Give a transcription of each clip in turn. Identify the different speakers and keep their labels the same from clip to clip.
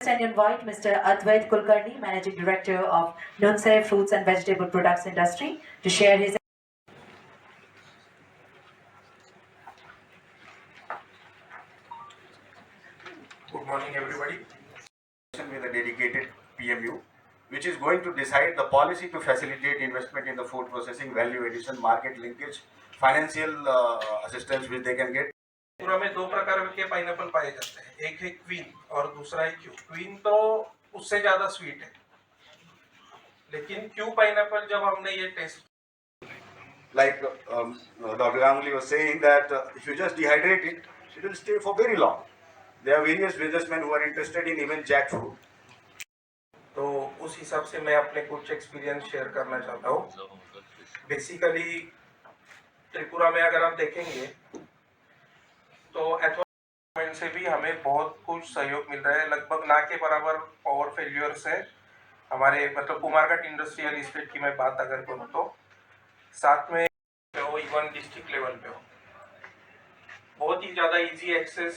Speaker 1: And invite Mr. Advait Kulkarni, Managing Director of Nunse Fruits and Vegetable Products Industry, to share his.
Speaker 2: Good morning, everybody. With a dedicated PMU, which is going to decide the policy to facilitate investment in the food processing, value addition, market linkage, financial assistance which they can get.
Speaker 3: पूरा में दो प्रकार के pineapple पाए जाते हैं, एक है क्वीन और दूसरा है क्यू। क्वीन तो उससे ज्यादा स्वीट है, लेकिन क्यू पाइनएप्पल जब हमने ये test,
Speaker 2: like Dr. Ganguly was saying that if you just dehydrate it, it will stay for very long. There are various businessmen who are interested in even jackfruit.
Speaker 3: तो उस हिसाब से मैं अपने कुछ एक्सपीरियंस शेयर करना चाहता हूँ। बेसिकली त्रिपुरा में अगर आप देखेंगे तो एथोमेंट से भी हमें बहुत कुछ सहयोग मिल रहा है। लगभग ना के बराबर पावर फेल्यूर्स है हमारे, मतलब कुमारघाट इंडस्ट्रियल इस्टेट की मैं बात अगर करूँ तो साथ में हो, इवन डिस्ट्रिक्ट लेवल पे हो, बहुत ही ज़्यादा इजी एक्सेस,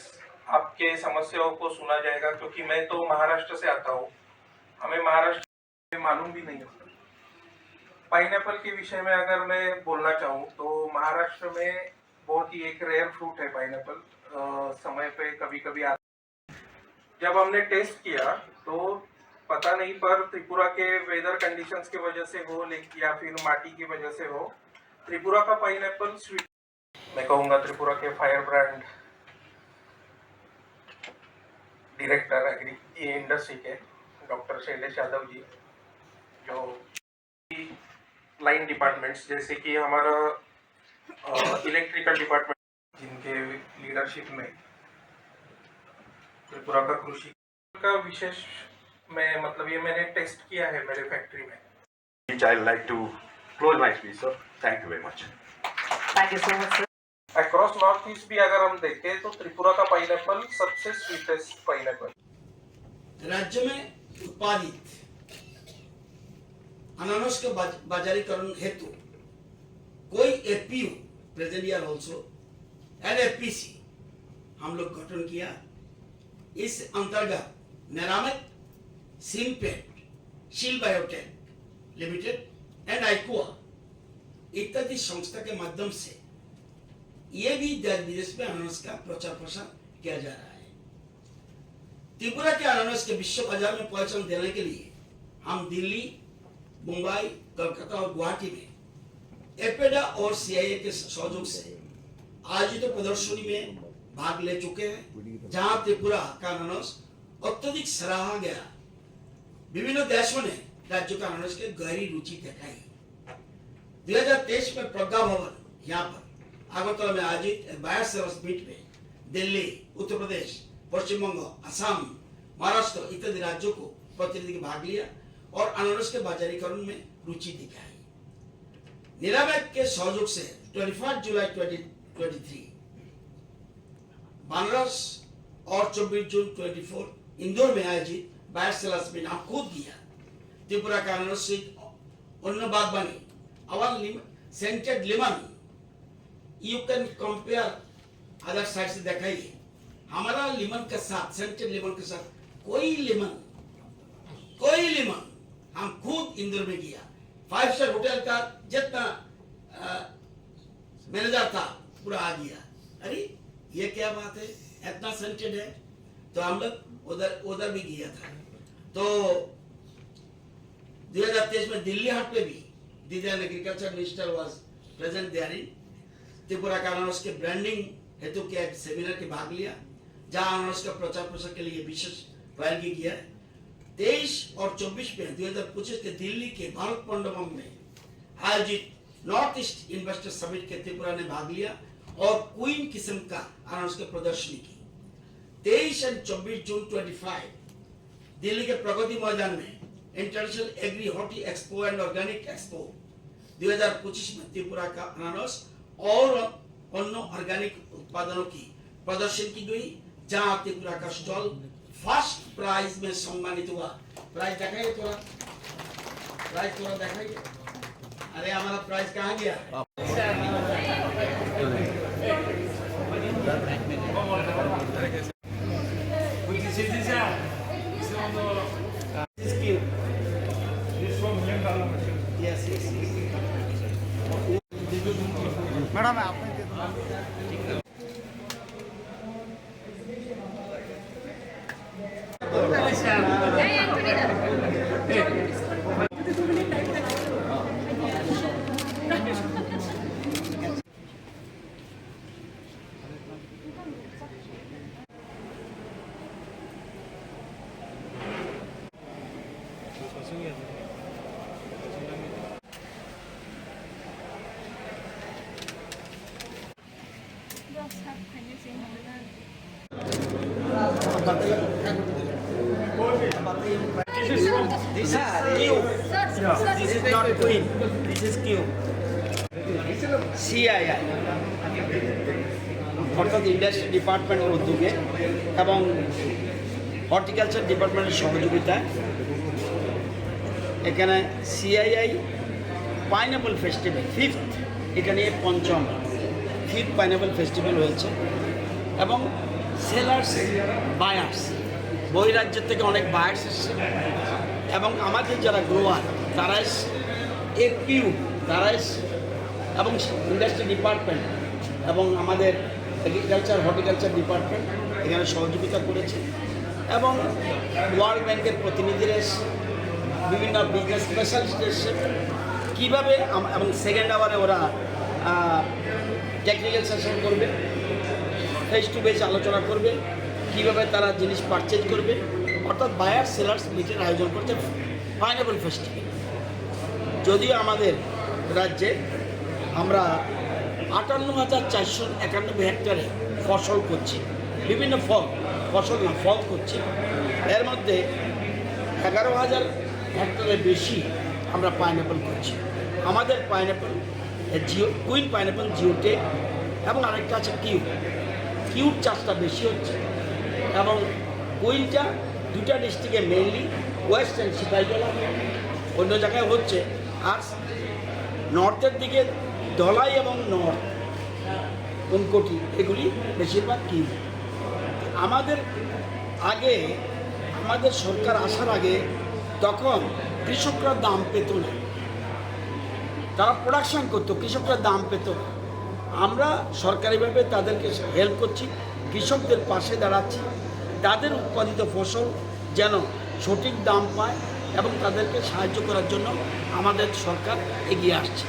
Speaker 3: आपके समस्याओं को सुना जाएगा। क्योंकि मैं तो महाराष्ट्र से आता हूँ, हमें महाराष्ट्र में मालूम भी नहीं होता। पाइनएप्पल के विषय में अगर मैं बोलना चाहूँ तो महाराष्ट्र में बहुत ही एक रेयर फ्रूट है पाइनएप्पल, समय पे कभी कभी आता। जब हमने टेस्ट किया तो पता नहीं, पर त्रिपुरा के वेदर कंडीशंस की वजह से हो या फिर माटी की वजह से हो, त्रिपुरा का पाइनएप्पल स्वीट। मैं कहूँगा त्रिपुरा के fire brand director agri industry के डॉक्टर शैलेश यादव जी, जो लाइन डिपार्टमेंट्स जैसे कि हमारा इलेक्ट्रिकल डिपार्टमेंट, जिनके लीडरशिप में त्रिपुरा का कृषि का विशेष में, मतलब ये मैंने टेस्ट किया है मेरे फैक्ट्री में।
Speaker 2: I would like to close my speech, sir. Thank you very much.
Speaker 1: Thank you so much, sir.
Speaker 3: Across north east भी अगर हम देखें तो त्रिपुरा का पाइनएप्पल सबसे स्वीटेस्ट पाइनएप्पल।
Speaker 4: राज्य में उत्पादित अनानास के बाजारीकरण हेतु कोई FPU present year also and FPC हम लोग गठन किया। इस अंतर्गत नेरामेक, सिमपेट, शील बायोटेक लिमिटेड एंड आइकुआ इत्यादि संस्था के माध्यम से ये भी देश विदेश में अनानास का प्रचार प्रसार किया जा रहा है। त्रिपुरा के अनानास के विश्व बाजार में पहचान देने के लिए हम दिल्ली, मुंबई, कलकत्ता और गुवाहाटी में एपेडा और सीआईए के सहयोग से आयोजित प्रदर्शनी में भाग ले चुके हैं, जहां त्रिपुरा का अनानास अत्यधिक सराहा गया। विभिन्न देशों ने राज्य का अनानास की गहरी रुचि दिखाई। 2023 में प्रज्ञा भवन यहाँ पर अगरतला में आयोजित बायर सेल्स मीट में दिल्ली, उत्तर प्रदेश, पश्चिम बंगाल, असम, महाराष्ट्र इत्यादि राज्यों को प्रतिनिधि भाग लिया और अनानास के बाजारीकरण में रुचि दिखाई। निरामैक के सहयोग से 25 जुलाई 2023 बनारस और 24 जून 24 इंदौर में आयोजित बायर सेल्स में नाम खुद दिया। त्रिपुरा का अनानास से अन्य बात बनी। Our scented lemon you can compare other side से दिखाइए। हमारा लेमन के साथ, सेंटेड लेमन के साथ कोई लेमन हम खुद इंदौर में किया। 5 स्टार होटल का जितना मैनेजर था पूरा आ गया। अरे ये क्या बात है, इतना सेंटेड है। तो हम लोग उधर भी किया था। तो 2023 में दिल्ली हाट पे भी दीदी and agriculture minister was present there in. Tripura का अनानास के ब्रांडिंग हेतु के सेमिनार के भाग लिया, जहां अनानास का प्रचार प्रसार के लिए विशेष पहल की गया। 23 और 24 में 2025 के दिल्ली के भारत मंडपम में आयोजित नॉर्थ ईस्ट इन्वेस्टर समिट के त्रिपुरा ने भाग लिया और क्वीन किस्म का अनानास की प्रदर्शनी की। 23 और 24 जून 25 दिल्ली के प्रगति मैदान में international agri horti expo and organic expo 2025 में त्रिपुरा का अनानास और अन्य ऑर्गेनिक उत्पादनों की प्रदर्शन की गई, जहां त्रिपुरा का स्टॉल फर्स्ट प्राइज में सम्मानित हुआ। प्राइज दिखाइए थोड़ा, प्राइज थोड़ा दिखाइए। अरे हमारा प्राइज कहाँ गया? This is cube. This is not queen. This is cube. CII অর্থাৎ ইন্ডাস্ট্রি ডিপার্টমেন্টের উদ্যোগে এবং হর্টিকালচার ডিপার্টমেন্টের সহযোগিতায় এখানে সিআইআই পাইনাপল ফেস্টিভ্যাল ফিফথ, এটা নিয়ে পঞ্চম ফিফথ পাইনাপল ফেস্টিভ্যাল হয়েছে এবং সেলার্স বায়ার্স বহিরাজ্যের থেকে অনেক বায়ার্স এসছে এবং আমাদের যারা গ্রোয়ার তারা এসছে, এপিউ তারা এসছে এবং ইন্ডাস্ট্রি ডিপার্টমেন্ট এবং আমাদের এগ্রিকালচার হর্টিকালচার ডিপার্টমেন্ট এখানে সহযোগিতা করেছে এবং ওয়ার্ল্ড ব্যাংকের প্রতিনিধিরা এসছে, বিভিন্ন বিজনেস স্পেশালিস্ট এসছে কীভাবে এবং সেকেন্ড আওয়ারে ওরা টেকনিক্যাল সেশন করবে, ফেস টু ফেস আলোচনা করবে, কীভাবে তারা জিনিস পারচেজ করবে, অর্থাৎ বায়ার সেলার্স মিটের আয়োজন করছে পাইনাপল ফেস্টিভ্যাল। যদিও আমাদের রাজ্যে আমরা 58,491 হেক্টরে ফসল করছি, বিভিন্ন ফল করছি, এর মধ্যে 11,000 হেক্টরের বেশি আমরা পাইনাপল করছি। আমাদের পাইনাপল কুইন পাইনাপল জিওটেক এবং আরেকটা আছে কিউট চাষটা বেশি হচ্ছে এবং কুইনটা দুটা ডিস্ট্রিক্টে মেইনলি ওয়েস্ট অ্যান্ড সিপাহীজলা, অন্য জায়গায় হচ্ছে, আর নর্থের দিকে ধলাই এবং নর্থ উনকোটি এগুলি বেশিরভাগ কিউ। আমাদের সরকার আসার আগে তখন কৃষকরা দাম পেত না, তারা প্রোডাকশন করতো, কৃষকরা দাম পেত। আমরা সরকারিভাবে তাদেরকে হেল্প করছি, কৃষকদের পাশে দাঁড়াচ্ছি, তাদের উৎপাদিত ফসল যেন সঠিক দাম পায় এবং তাদেরকে সাহায্য করার জন্য আমাদের সরকার এগিয়ে আসছে।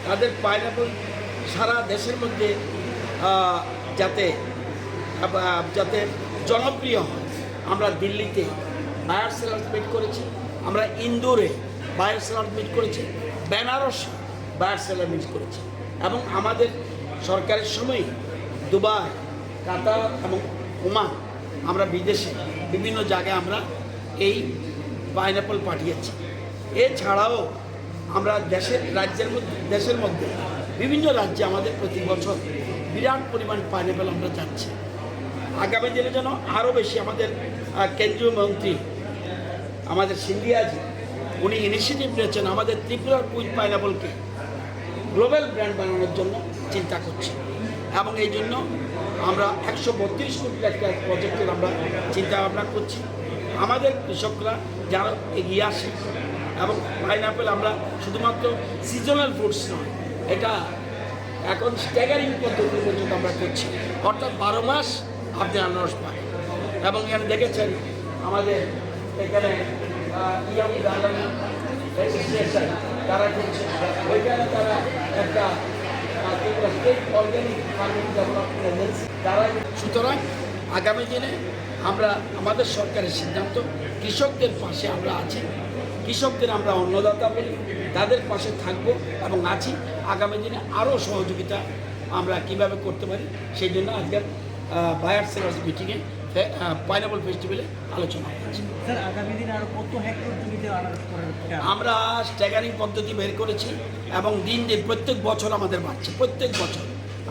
Speaker 4: তাদের পাইনাপল সারা দেশের মধ্যে যাতে জনপ্রিয় হয়, আমরা দিল্লিতে বায়ার সেলার্স মিট করেছি, আমরা ইন্দোরে বায়ার সেলার্স মিট করেছি, বেনারসে বায়ার সেলার মিট করেছি এবং আমাদের সরকারের সময় দুবাই, কাতার এবং ওমান, আমরা বিদেশে বিভিন্ন জায়গায় আমরা এই পাইনাপল পাঠিয়েছি। এছাড়াও আমরা দেশের মধ্যে বিভিন্ন রাজ্যে আমাদের প্রতি বছর বিরাট পরিমাণ পাইনাপল আমরা যাচ্ছি। আগামী দিনে যেন আরও বেশি আমাদের কেন্দ্রীয় মন্ত্রী আমাদের সিন্ধিয়াজি উনি ইনিশিয়েটিভ নিয়েছেন, আমাদের ত্রিপুরার কুইন পাইনাপলকে গ্লোবাল ব্র্যান্ড বানানোর জন্য চিন্তা করছি এবং এই জন্য আমরা 132 কোটি একটা প্রজেক্টের আমরা চিন্তা ভাবনা করছি। আমাদের কৃষকরা যারা এগিয়ে আসে এবং পাইনাপেল আমরা শুধুমাত্র সিজনাল ফ্রুটস নয়, এটা এখন স্ট্যাগারিং পদ্ধতি পর্যন্ত আমরা করছি, অর্থাৎ 12 মাস আপনি আনারস পান। এবং এখানে দেখেছেন আমাদের এখানে তারা করছে, ওইখানে তারা একটা state organic farming development agency তারা। সুতরাং আগামী দিনে আমাদের সরকারের সিদ্ধান্ত, কৃষকদের পাশে আমরা আছি, কৃষকদের আমরা অন্নদাতা বলি, তাদের পাশে থাকব এবং আছি। আগামী দিনে আরও সহযোগিতা আমরা কিভাবে করতে পারি সেই জন্য আজকের বায়ার সেলার্স মিটিংয়ে পাইনাপল ফেস্টিভ্যালে আলোচনা হচ্ছে।
Speaker 5: স্যার, আগামী দিনে আরও কত হেক্টর জমিতে
Speaker 4: আমরা স্ট্যাগারিং পদ্ধতি বের করেছি এবং দিন প্রত্যেক বছর আমাদের বাড়ছে,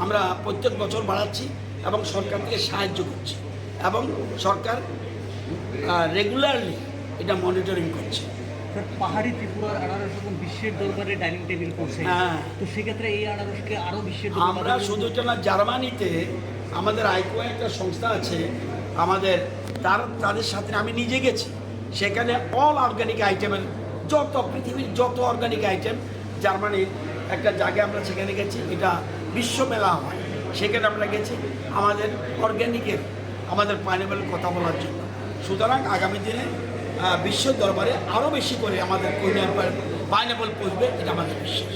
Speaker 4: আমরা প্রত্যেক বছর বাড়াচ্ছি এবং সরকার থেকে সাহায্য করছি এবং সরকার রেগুলারলি এটা মনিটরিং করছে।
Speaker 5: পাহাড়ি ত্রিপুরার আনারস এখন বিশ্বের দরবারে ডাইনিং টেবিল করছে, তো সেক্ষেত্রে এই আনারসকে আরও বিশ্বের
Speaker 4: আমরা শুধু না, জার্মানিতে আমাদের আইকোয়া একটা সংস্থা আছে আমাদের, তাদের সাথে আমি নিজে গেছি, সেখানে অল অর্গানিক আইটেমের পৃথিবীর যত অর্গানিক আইটেম জার্মানির একটা জায়গায় আমরা সেখানে গেছি, এটা বিশ্ব মেলা হয়, সেখানে আমরা গেছি আমাদের অর্গ্যানিকের আমাদের পাইনাপেলের কথা বলার জন্য। সুতরাং আগামী দিনে বিশ্ব দরবারে আরও বেশি করে আমাদের পাইনাপেল পৌঁছবে, এটা আমাদের বিশ্বাস।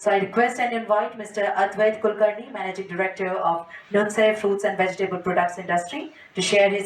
Speaker 1: So I request and invite Mr. Advait Kulkarni, Managing Director of Nonsai Fruits and Vegetable Products Industry, to share his